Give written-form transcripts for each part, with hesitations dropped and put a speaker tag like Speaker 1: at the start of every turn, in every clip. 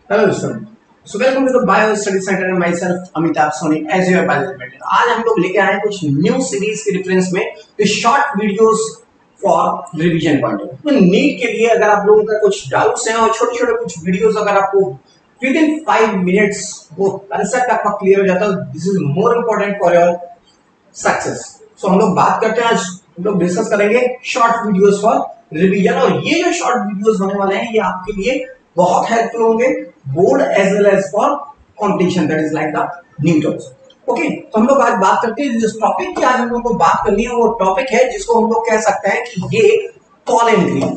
Speaker 1: Hello student, so welcome to the bio study centre and myself Amitabh Soni as your biology. आज हम लोग लेके आए हैं कुछ न्यू सीरीज के रेफरेंस में short videos for revision point of view. NEET के लिए अगर आप लोगों का कुछ डाउट्स हैं और छोटे छोटे कुछ वीडियोस अगर आपको विद इन 5 मिनट्स वो कंसेप्ट आपका क्लियर हो जाता है, this is more important for your success. So हम लोग बात करते हैं, आज हम लोग डिस्कस करेंगे शॉर्ट वीडियोस फॉर रिवीजन। और ये जो शॉर्ट वीडियोस होने वाले हैं ये आपके लिए बहुत हेल्पफुल होंगे board as well as for competition, that is like the new terms. Okay, तो हम लोग आज बात करते हैं जिस टॉपिक की आज हम लोग को बात करनी है वो टॉपिक है जिसको हम लोग कह सकते हैं कि ये पॉलन ग्रेन।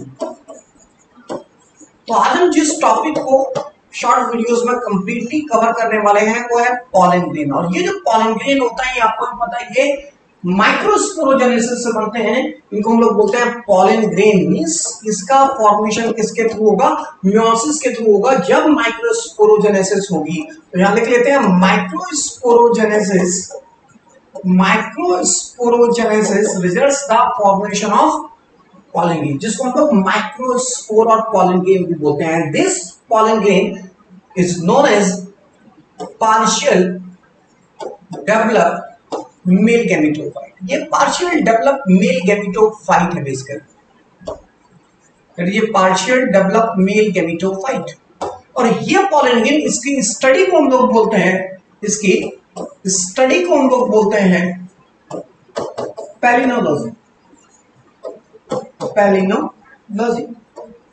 Speaker 1: तो आज हम जिस टॉपिक को शॉर्ट वीडियोस में कंप्लीटली कवर करने वाले हैं वो है पॉलन ग्रेन। और ये जो पॉलन ग्रेन होता है ये आपको पता है ये माइक्रोस्पोरोजेनेसिस से बनते हैं। इनको हम लोग बोलते हैं पॉलन ग्रेन। मींस इसका फॉर्मेशन किसके थ्रू होगा? मियोसिस के थ्रू होगा। जब माइक्रोस्पोरोजेनेसिस होगी तो यहां लिख लेते हैं microsporogenesis. Microsporogenesis results the formation of pollen grain, जिसको हम लोग माइक्रोस्पोर और पॉलन ग्रेन भी बोलते हैं। This pollen grain is known as partial develop male gametophyte. ये पार्शियल डेवलप मेल गैमेटोफाइट है बेसिकली, ये पार्शियल डेवलप मेल गैमेटोफाइट। और ये पॉलन ग्रेन इसकी स्टडी को हम लोग बोलते हैं, इसकी स्टडी को हम लोग बोलते हैं पैलिनोलॉजी। पैलिनोलॉजी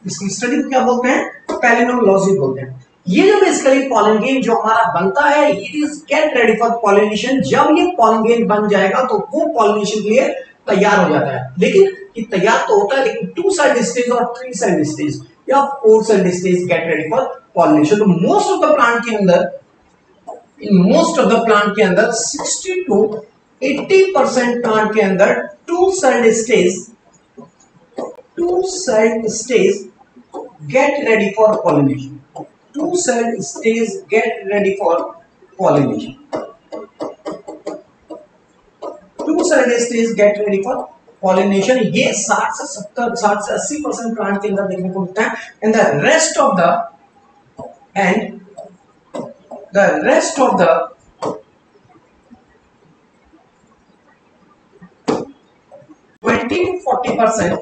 Speaker 1: इसकी स्टडी को क्या बोलते हैं? पैलिनोलॉजी बोलते हैं। ये जो बेसिकली पॉलन ग्रेन जो हमारा बनता है it is get ready for pollination. जब ये पॉलन ग्रेन बन जाएगा तो वो पॉलिनेशन के लिए तैयार हो जाता है। लेकिन ये तैयार तो होता है लेकिन 2 सेल स्टेज और 3 सेल स्टेज या 4 cell stage get ready for pollination. तो मोस्ट ऑफ द प्लांट के अंदर, in most of the plant के अंदर 60 to 80% प्लांट के अंदर 2 cell stage get ready for pollination. 2 cell stage get ready for pollination. 2 cell stage get ready for pollination। ये 60 से 80% plant के अंदर देखने को मिलता है। And the rest of the 20 to 40%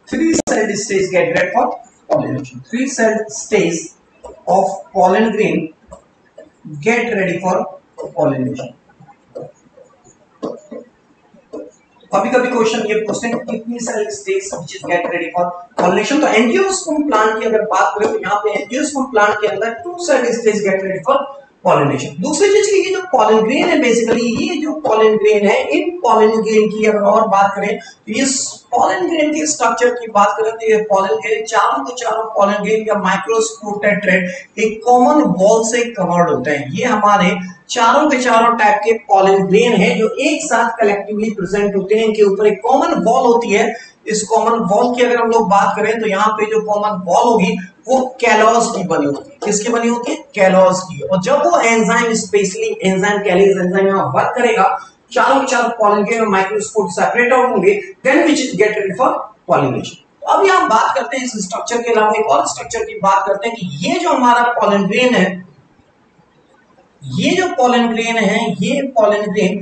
Speaker 1: 3 cell stage get ready for pollination। 3 cell stage of pollen grain get ready for pollination। कभी कभी क्वेश्चन ये पूछते हैं कितनी cell stage which is get ready for pollination. तो एंजियोस्पर्म प्लांट की अगर बात करें तो यहाँ पे एंजियोस्पर्म प्लांट के अंदर 2 cell stage get ready for pollination. दूसरी चीज की ये जो पॉलन ग्रेन है बेसिकली, ये जो पॉलन ग्रेन है इन पॉलन ग्रेन की अगर और बात करें तो इस पॉलन ग्रेन के स्ट्रक्चर की बात करें तो ये पॉलन ग्रेन चारों के चारों पॉलन ग्रेन या माइक्रोस्पोर टेट्रेड एक कॉमन वॉल से कवर्ड होते हैं। ये हमारे चारों के चारों टाइप के पॉलन ग्रेन है जो एक साथ कलेक्टिवली प्रेजेंट होते हैं। इनके ऊपर एक कॉमन वॉल होती है। इस कॉमन वॉल की अगर हम लोग बात करें तो यहाँ पे जो कॉमन वॉल होगी वो कैलॉस की बनी होती है। किसकी बनी होती है? कैलॉस की। और जब वो enzyme specially enzyme callase enzyme यहाँ वर्क करेगा, चारों के चारों पॉलन ग्रेन और माइक्रोस्पोर सेपरेट आउट होंगे, then which is get ready for pollination. तो अब यहाँ बात करते हैं इस स्ट्रक्चर के अलावा एक और स्ट्रक्चर की बात करते हैं कि ये जो हमारा पॉलन ग्रेन है, ये जो पॉलन ग्रेन है, ये pollen grain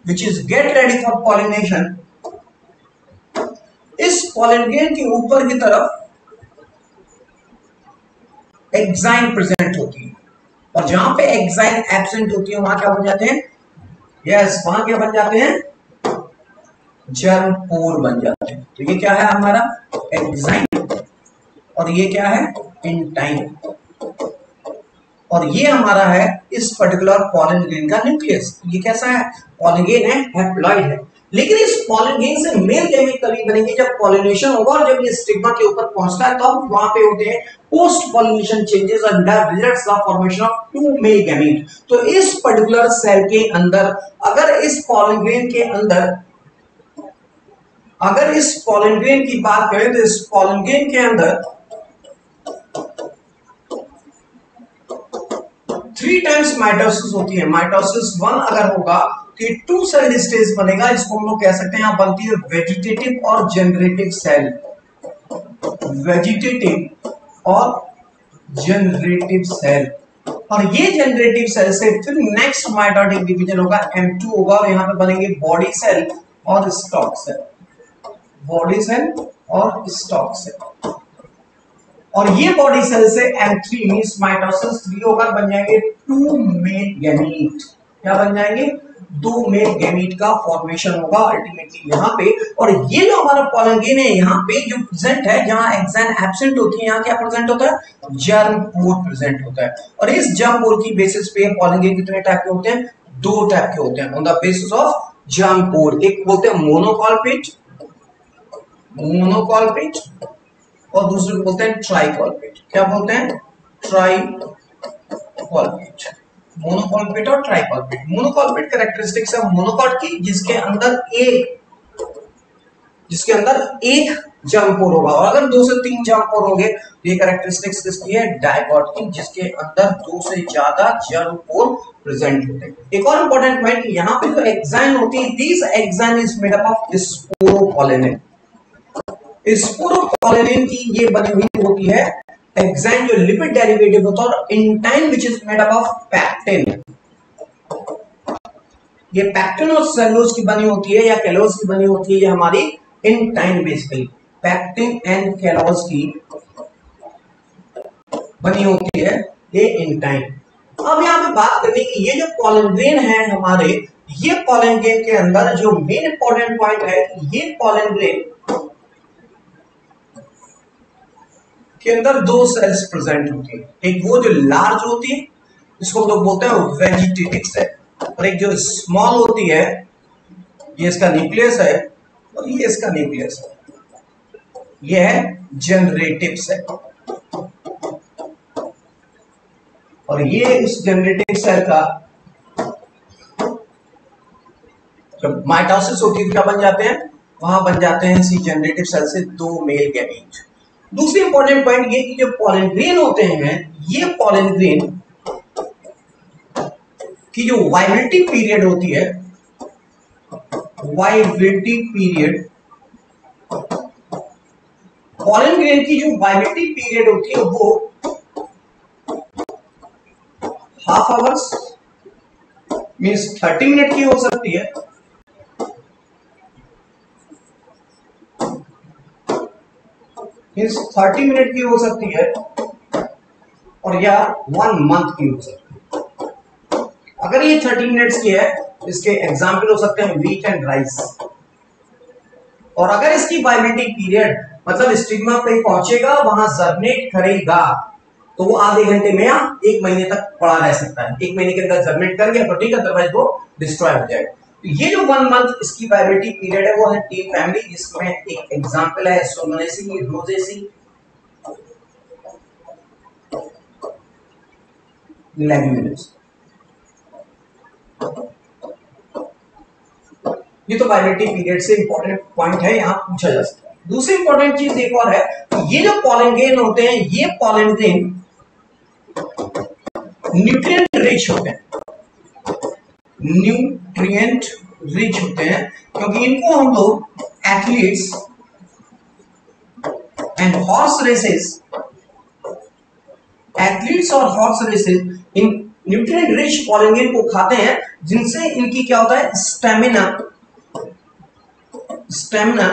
Speaker 1: which is get ready for pollination, इस पॉलन ग्रेन के ऊपर की तरफ एग्जाइम प्रेजेंट होती है। और जहां पे एग्जाइम एब्सेंट होती है वहां क्या बन जाते हैं? यस, वहां क्या बन जाते हैं? जर्म पोर बन जाते हैं। तो ये क्या है हमारा? एग्जाइम। और ये क्या है? एंटाइम। और ये हमारा है इस पर्टिकुलर पॉलन ग्रेन का न्यूक्लियस। ये कैसा है? पॉलन ग्रेन है, हैप्लॉइड है। लेकिन इस पॉलन ग्रेन से मेल गैमेट तभी बनेंगे जब पॉलिनेशन होगा और जब ये स्टिग्मा के ऊपर पहुंचता है तब तो वहां पे होते हैं post pollination changes and results the formation of 2 male gamete. तो इस पर्टिकुलर सेल के अंदर अगर इस पॉलन ग्रेन के अंदर अगर इस पॉलन ग्रेन की बात करें तो इस पॉलन ग्रेन के अंदर 3 टाइम्स माइटोसिस होती है। माइटोसिस 1 अगर होगा तो 2 सेल स्टेज बनेगा। इसको हम लोग कह सकते हैं यहां बनती है वेजिटेटिव और जनरेटिव सेल। वेजिटेटिव और जनरेटिव सेल, और ये जनरेटिव सेल से फिर नेक्स्ट माइटोटिक डिवीजन होगा M2 होगा, और यहाँ पे बनेंगे बॉडी सेल और स्टॉक सेल, बॉडी सेल और स्टॉक सेल। और ये बॉडी सेल से M3 मींस माइटोसिस 3 होगा, बन जाएंगे 2 मेल गैमीट। क्या बन जाएंगे? 2 मेल गैमीट का फॉर्मेशन होगा अल्टीमेटली यहाँ पे। और ये जो हमारा पॉलन ग्रेन है यहाँ पे जो प्रेजेंट है, जहाँ एक्सैन एब्सेंट होती है, यहाँ क्या प्रेजेंट होता है? जर्म पोर प्रेजेंट होता है। और इस जर्म पोर की बेसिस पे पॉलन ग्रेन कितने टाइप के होते हैं? 2 टाइप के होते हैं on the basis of germ pore. एक बोलते हैं मोनोकॉलपेट, मोनोकॉलपेट, और दूसरे को बोलते हैं ट्राइकॉलपेट। क्या बोलते हैं? ट्राइकॉलपेट, मोनोकॉलपेट और ट्राइकॉलपेट। मोनोकॉलपेट कैरेक्टरिस्टिक्स है मोनोकॉट की, जिसके अंदर एक जर्म पोर होगा, और अगर 2 से 3 जर्म पोर होंगे तो ये कैरेक्टरिस्टिक्स किसकी है? डाइकॉट की, जिसके अंदर 2 से ज्यादा जर्म पोर प्रेजेंट होते हैं। एक और इंपॉर्टेंट पॉइंट, यहाँ पे जो एक्साइन होती है, this exine is made up of sporopollenin. Sporopollenin की ये बनी हुई होती है एक्साइन, जो लिपिड डेरिवेटिव होता है, और intine which is made up of pectin. ये पैक्टिन और सेलुलोज की बनी होती है, या कैलोज की बनी होती है, ये हमारी intine basically pectin and callose की बनी होती है ये इंटाइन। अब यहाँ पे बात करने की, ये जो पॉलन ग्रेन है हमारे, ये पॉलन ग्रेन के अंदर जो मेन इंपॉर्टेंट पॉइंट है, ये पॉलन ग्रेन के अंदर 2 सेल्स प्रेजेंट होती है। एक वो जो लार्ज होती है, इसको हम लोग बोलते हैं वेजिटेटिव सेल, और एक जो स्मॉल होती है, ये इसका न्यूक्लियस है, और ये इसका न्यूक्लियस है, ये है जनरेटिव सेल। और ये उस जनरेटिव सेल का जब माइटोसिस होती है क्या बन जाते हैं? वहां बन जाते हैं इसी जनरेटिव सेल से 2 मेल गैमीट। दूसरी इंपॉर्टेंट पॉइंट ये कि जो पॉलन ग्रेन होते हैं, ये पॉलन ग्रेन की जो वाइबिलिटी पीरियड होती है, वाइबिलिटी पीरियड, पॉलन ग्रेन की जो वाइबिलिटी पीरियड होती है वो हाफ आवर्स मीन्स 30 मिनट की हो सकती है, मीन्स 30 मिनट की हो सकती है, और या 1 मंथ की हो सकती है। अगर ये 30 मिनट्स की है, इसके एग्जाम्पल हो सकते हैं व्हीट एंड राइस। और अगर इसकी वाइबिलिटी पीरियड मतलब स्टिग्मा पे पहुंचेगा, वहां जर्मिनेट करेगा, तो वो आधे घंटे में या 1 महीने तक पड़ा रह सकता है। 1 महीने के अंदर जर्मिनेट कर गया तो ठीक है, अदरवाइज वो डिस्ट्रॉय हो जाएगा। तो ये जो 1 मंथ इसकी वाइबिलिटी पीरियड है, वो है टी फैमिली, जिसमें एक एग्जांपल है सोलनेसी, रोजेसी, लेग्यूमिनस। ये तो वाइबिलिटी पीरियड से इंपॉर्टेंट पॉइंट है, यहां पूछा जा सकता है। दूसरी इंपॉर्टेंट चीज एक और है, ये जो पॉलन ग्रेन होते हैं, ये पॉलन ग्रेन न्यूट्रिएंट रिच होते हैं, न्यूट्रिएंट रिच होते हैं, क्योंकि इनको हम लोग athletes and horse races, athletes और horse races in nutrient rich pollen grain को खाते हैं, जिनसे इनकी क्या होता है? स्टेमिना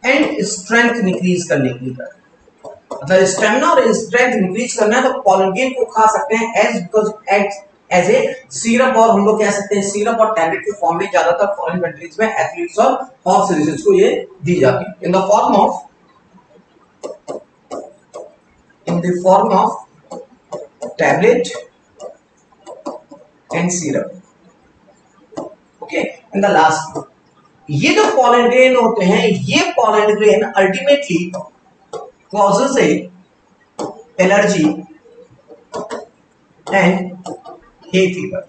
Speaker 1: एंड स्ट्रेंथ इंक्रीज करने के लिए, मतलब स्टेमिना और स्ट्रेंथ इंक्रीज करना है तो पॉलन ग्रेन को खा सकते हैं एज ए सिरप, और हम लोग कह सकते हैं सिरप और टैबलेट के फॉर्म में ज्यादातर फॉरेन कंट्रीज में एथलीट्स और हॉर्स रेसेस को ये दी जाती है in the form of tablet and syrup. Okay, in the last, ये जो पॉलन ग्रेन होते हैं, ये pollen grain ultimately causes A allergy and hay fever.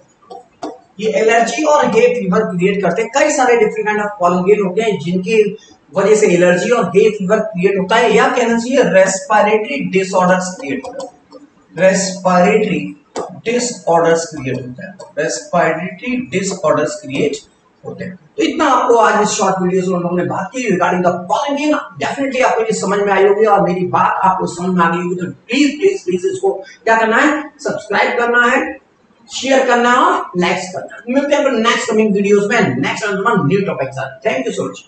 Speaker 1: ये एलर्जी और हे फीवर क्रिएट करते हैं। कई सारे different kind of pollen grain होते हैं जिनकी वजह से एलर्जी और हे फीवर क्रिएट होता है, या कहना चाहिए रेस्पिरेटरी डिसऑर्डर्स क्रिएट होता है। रेस्पिरेटरी डिसऑर्डर्स क्रिएट होता है, रेस्पिरेटरी डिसऑर्डर्स क्रिएट होते हैं। तो इतना आपको आज इस शॉर्ट वीडियोस में हम लोगों ने बात की रिगार्डिंग द पॉलिंग। डेफिनेटली आपको ये समझ में आई होगी और मेरी बात आपको समझ में आ गई होगी, तो प्लीज प्लीज प्लीज इसको क्या करना है, सब्सक्राइब करना है, शेयर करना है और लाइक करना है। मिलते हैं नेक्स्ट कमिंग वीडियोस में नेक्स्ट न्यू टॉपिक के साथ। Thank you so much.